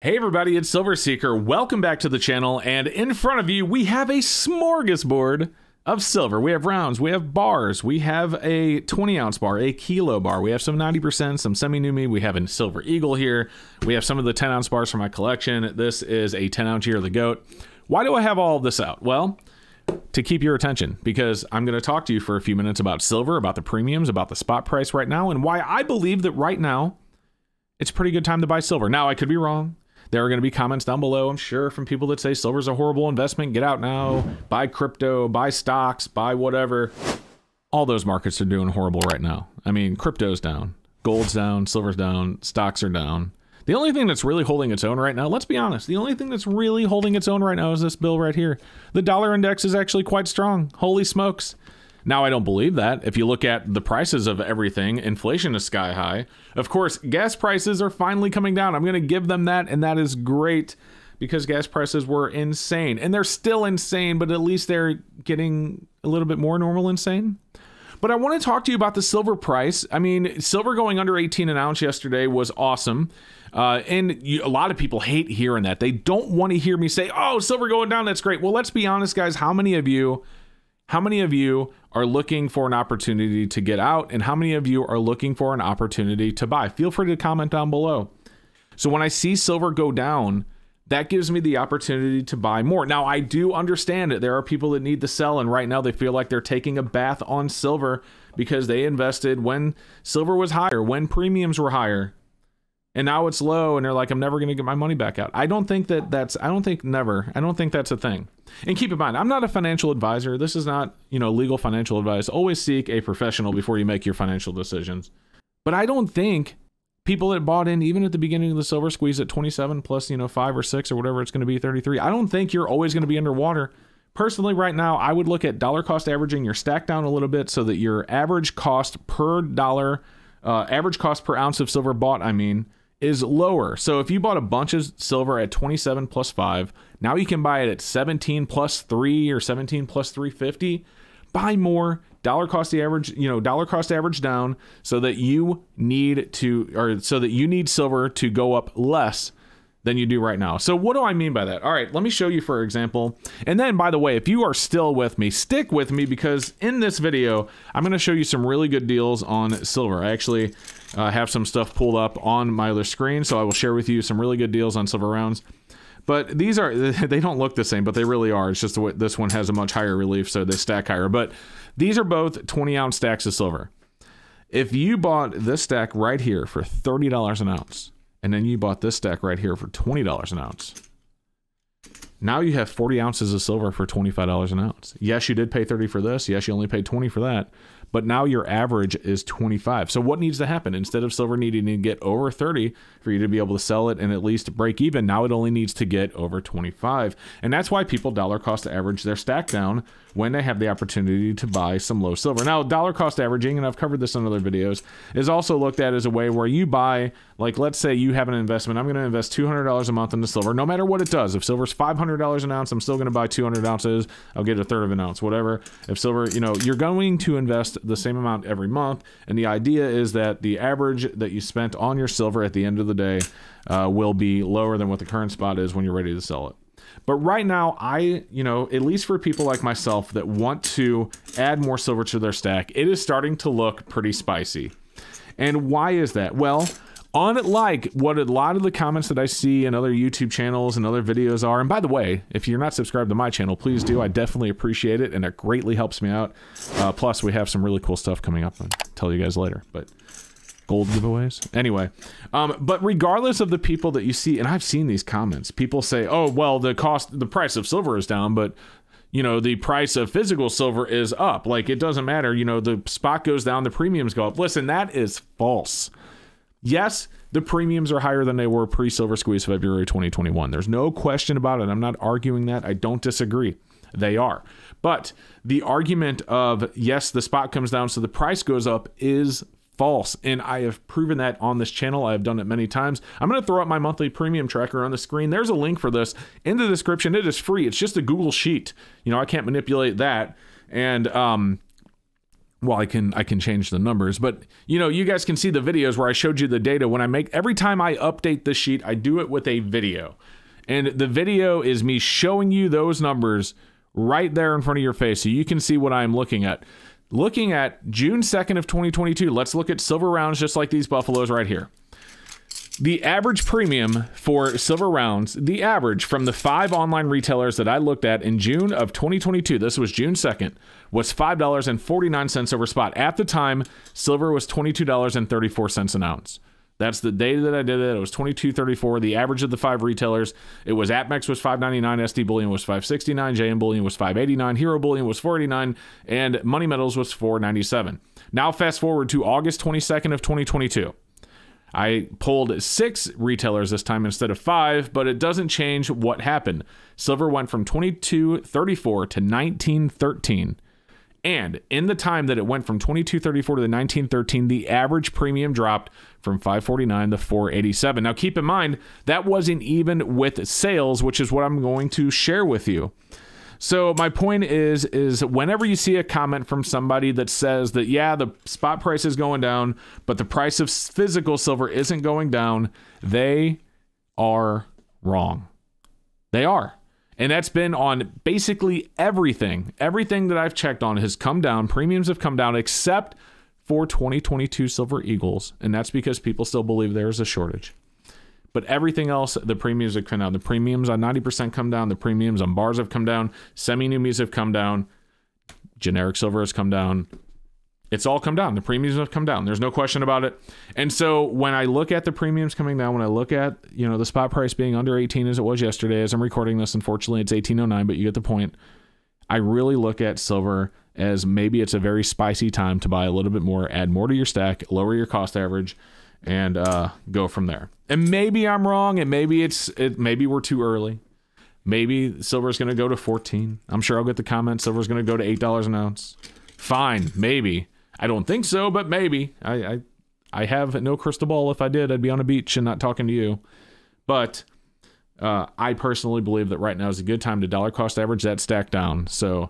Hey everybody, it's Silver Seeker. Welcome back to the channel, and in front of you we have a smorgasbord of silver. We have rounds, we have bars, we have a 20-ounce bar, a kilo bar, we have some 90%, some semi-numi, we have a silver eagle here, we have some of the 10-ounce bars from my collection. This is a 10-ounce Year of the Goat. Why do I have all of this out? Well, to keep your attention, because I'm going to talk to you for a few minutes about silver, about the premiums, about the spot price right now, and why I believe that right now it's a pretty good time to buy silver. Now, I could be wrong. There are going to be comments down below, I'm sure, from people that say silver's a horrible investment. Get out now, buy crypto, buy stocks, buy whatever. All those markets are doing horrible right now. I mean, crypto's down, gold's down, silver's down, stocks are down. The only thing that's really holding its own right now, let's be honest, the only thing that's really holding its own right now is this bill right here. The dollar index is actually quite strong. Holy smokes. Now, I don't believe that. If you look at the prices of everything, inflation is sky high. Of course, gas prices are finally coming down. I'm going to give them that, and that is great because gas prices were insane. And they're still insane, but at least they're getting a little bit more normal insane. But I want to talk to you about the silver price. I mean, silver going under 18 an ounce yesterday was awesome. A lot of people hate hearing that. They don't want to hear me say, oh, silver going down, that's great. Well, let's be honest, guys. How many of you are looking for an opportunity to get out, and how many of you are looking for an opportunity to buy? Feel free to comment down below. So when I see silver go down, that gives me the opportunity to buy more. Now, I do understand that there are people that need to sell, and right now they feel like they're taking a bath on silver because they invested when silver was higher, when premiums were higher, and now it's low, and they're like, I'm never going to get my money back out. I don't think that's a thing. And keep in mind, I'm not a financial advisor. This is not, legal financial advice. Always seek a professional before you make your financial decisions. But I don't think people that bought in, even at the beginning of the silver squeeze at 27 plus, 5 or 6 or whatever it's going to be, 33, I don't think you're always going to be underwater. Personally, right now, I would look at dollar cost averaging your stack down a little bit so that your average cost per dollar, average cost per ounce of silver bought, is lower. So if you bought a bunch of silver at 27 plus 5, now you can buy it at 17 plus 3 or 17 plus 350. Buy more. Dollar cost average down so that you need silver to go up less than you do right now. So what do I mean by that? All right, let me show you for example. And then, by the way, if you are still with me, stick with me because in this video, I'm going to show you some really good deals on silver. I actually have some stuff pulled up on my other screen, so I will share with you some really good deals on silver rounds. But these they don't look the same, but they really are. It's just the way this one has a much higher relief, so they stack higher. But these are both 20-ounce stacks of silver. If you bought this stack right here for $30 an ounce, and then you bought this stack right here for $20 an ounce, now you have 40 ounces of silver for $25 an ounce. Yes, you did pay 30 for this. Yes, you only paid 20 for that. But now your average is 25. So what needs to happen? Instead of silver needing to get over 30 for you to be able to sell it and at least break even, now it only needs to get over 25. And that's why people dollar cost average their stack down when they have the opportunity to buy some low silver. Now, dollar cost averaging, and I've covered this in other videos, is also looked at as a way where you buy, like let's say you have an investment. I'm going to invest $200 a month into silver, no matter what it does. If silver's $500 an ounce, I'm still going to buy 200 ounces. I'll get a third of an ounce, whatever. If silver, you're going to invest the same amount every month. And the idea is that the average that you spent on your silver at the end of the day will be lower than what the current spot is when you're ready to sell it. But right now, at least for people like myself that want to add more silver to their stack, it is starting to look pretty spicy. And why is that? Well, unlike what a lot of the comments that I see in other YouTube channels and other videos are, and by the way, if you're not subscribed to my channel, please do. I definitely appreciate it, and it greatly helps me out. Plus, we have some really cool stuff coming up. I'll tell you guys later, but gold giveaways. Anyway, but regardless of the people that you see, and I've seen these comments, people say, oh, well, the price of silver is down, but the price of physical silver is up. Like, it doesn't matter. The spot goes down, the premiums go up. Listen, that is false. Yes, the premiums are higher than they were pre-silver squeeze February 2021. There's no question about it. I'm not arguing that. I don't disagree. They are. But the argument of, yes, the spot comes down, so the price goes up is false. And I have proven that on this channel. I have done it many times. I'm going to throw up my monthly premium tracker on the screen. There's a link for this in the description. It is free. It's just a Google sheet. I can't manipulate that. And Well, I can change the numbers, but you know, you guys can see the videos where I showed you the data. When I make, every time I update the sheet, I do it with a video. And the video is me showing you those numbers right there in front of your face so you can see what I'm looking at. Looking at June 2nd of 2022, let's look at silver rounds just like these buffaloes right here. The average premium for silver rounds, the average from the 5 online retailers that I looked at in June of 2022, this was June 2nd, was $5.49 over spot. At the time, silver was $22.34 an ounce. That's the day that I did it. It was $22.34. The average of the 5 retailers, it was APMEX was $5.99, SD Bullion was $5.69, JM Bullion was $5.89, Hero Bullion was $4.89, and Money Metals was $4.97. Now fast forward to August 22nd of 2022. I pulled 6 retailers this time instead of 5, but it doesn't change what happened. Silver went from $22.34 to $19.13. And in the time that it went from $22.34 to the $19.13, the average premium dropped from $5.49 to $4.87. Now, keep in mind, that wasn't even with sales, which is what I'm going to share with you. So my point is whenever you see a comment from somebody that says that, yeah, the spot price is going down, but the price of physical silver isn't going down, they are wrong. They are. And that's been on basically everything. Everything that I've checked on has come down. Premiums have come down except for 2022 Silver Eagles. And that's because people still believe there is a shortage. But everything else, the premiums have come down. The premiums on 90% come down. The premiums on bars have come down. Semi-numies have come down. Generic silver has come down. It's all come down. The premiums have come down. There's no question about it. And so when I look at the premiums coming down, when I look at, you know, the spot price being under 18 as it was yesterday, as I'm recording this, unfortunately it's 18.09, but you get the point. I really look at silver as maybe it's a very spicy time to buy a little bit more, add more to your stack, lower your cost average, and go from there. And maybe I'm wrong, and maybe maybe we're too early. Maybe silver's going to go to 14. I'm sure I'll get the comment silver's going to go to $8 an ounce. Fine, maybe. I don't think so, but maybe. I have no crystal ball. If I did, I'd be on a beach and not talking to you. But I personally believe that right now is a good time to dollar cost average that stack down. So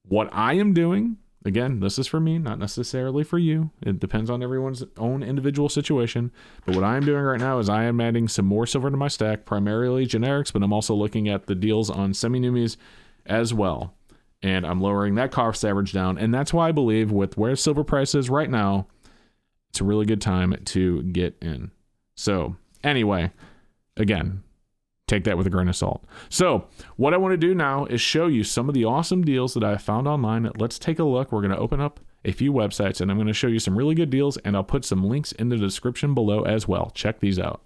what I am doing, again, this is for me, not necessarily for you. It depends on everyone's own individual situation. But what I am doing right now is I am adding some more silver to my stack, primarily generics, but I'm also looking at the deals on semi-numies as well. And I'm lowering that cost average down. And that's why I believe with where silver price is right now, it's a really good time to get in. So anyway, again, take that with a grain of salt. So what I want to do now is show you some of the awesome deals that I found online. Let's take a look. We're going to open up a few websites and I'm going to show you some really good deals, and I'll put some links in the description below as well. Check these out.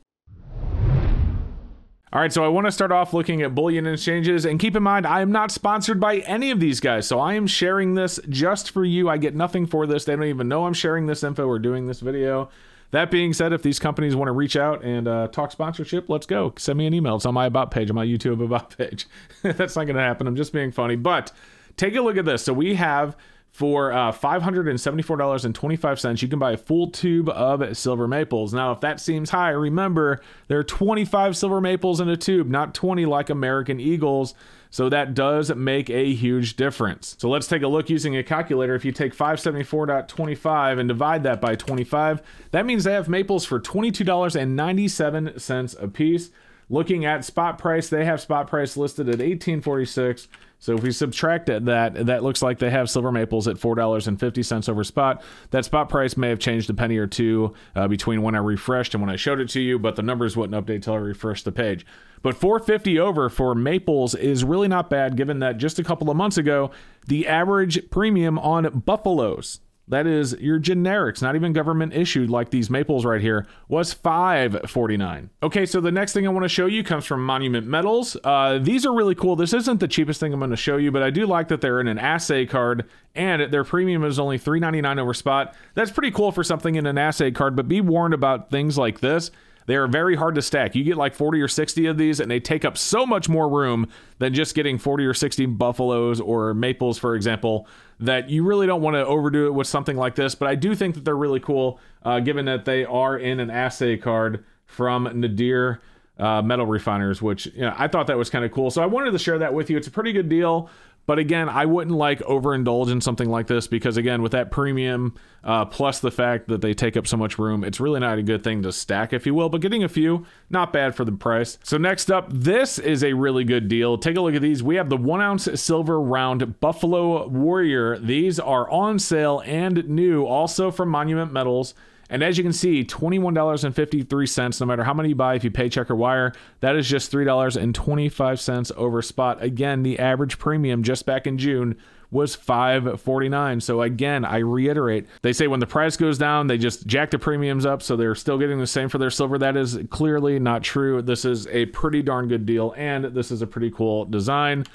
All right, so I want to start off looking at bullion exchanges, and keep in mind, I am not sponsored by any of these guys, so I am sharing this just for you. I get nothing for this. They don't even know I'm sharing this info or doing this video. That being said, if these companies want to reach out and talk sponsorship, let's go. Send me an email. It's on my About page, on my YouTube About page. That's not going to happen. I'm just being funny, but take a look at this. So we have, for $574.25, you can buy a full tube of silver maples. Now, if that seems high, remember, there are 25 silver maples in a tube, not 20 like American Eagles. So that does make a huge difference. So let's take a look using a calculator. If you take 574.25 and divide that by 25, that means they have maples for $22.97 a piece. Looking at spot price, they have spot price listed at $18.46. So if we subtract that looks like they have silver maples at $4.50 over spot. That spot price may have changed a penny or two between when I refreshed and when I showed it to you, but the numbers wouldn't update till I refreshed the page. But $4.50 over for maples is really not bad, given that just a couple of months ago, the average premium on buffaloes, that is your generics, not even government issued like these maples right here, was $5.49. Okay, so the next thing I want to show you comes from Monument Metals. These are really cool. This isn't the cheapest thing I'm going to show you, but I do like that they're in an assay card and their premium is only $3.99 over spot. That's pretty cool for something in an assay card, but be warned about things like this. They are very hard to stack. You get like 40 or 60 of these and they take up so much more room than just getting 40 or 60 buffaloes or maples, for example, that you really don't want to overdo it with something like this. But I do think that they're really cool, given that they are in an assay card from Nadir. metal refiners, which, you know, I thought that was kind of cool. So I wanted to share that with you. It's a pretty good deal. But again, I wouldn't like overindulge in something like this because, again, with that premium, plus the fact that they take up so much room, it's really not a good thing to stack, if you will. But getting a few, not bad for the price. So next up, this is a really good deal. Take a look at these. We have the 1 ounce silver round Buffalo Warrior. These are on sale and new, also from Monument Metals. And as you can see, $21.53, no matter how many you buy, if you pay check or wire, that is just $3.25 over spot. Again, the average premium just back in June was $5.49. So again, I reiterate, they say when the price goes down, they just jack the premiums up, so they're still getting the same for their silver. That is clearly not true. This is a pretty darn good deal, and this is a pretty cool design.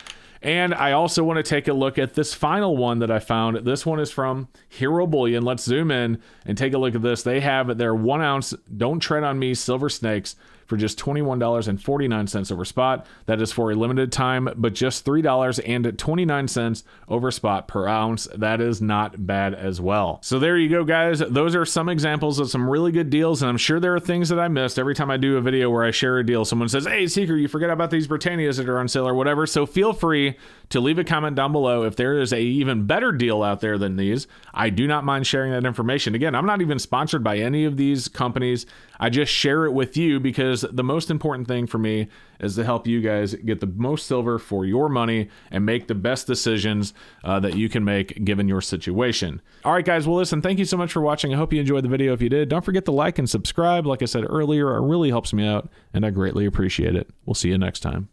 And I also want to take a look at this final one that I found. This one is from Hero Bullion. Let's zoom in and take a look at this. They have their 1 ounce Don't Tread on Me silver snakes for just $21.49 over spot. That is for a limited time, but just $3.29 over spot per ounce. That is not bad as well. So there you go, guys. Those are some examples of some really good deals, and I'm sure there are things that I missed. Every time I do a video where I share a deal, someone says, hey, Seeker, you forget about these Britannias that are on sale or whatever. So feel free to leave a comment down below if there is a even better deal out there than these. I do not mind sharing that information. Again, I'm not even sponsored by any of these companies. I just share it with you because the most important thing for me is to help you guys get the most silver for your money and make the best decisions that you can make given your situation. All right, guys. Well, listen, thank you so much for watching. I hope you enjoyed the video. If you did, don't forget to like and subscribe. Like I said earlier, it really helps me out, and I greatly appreciate it. We'll see you next time.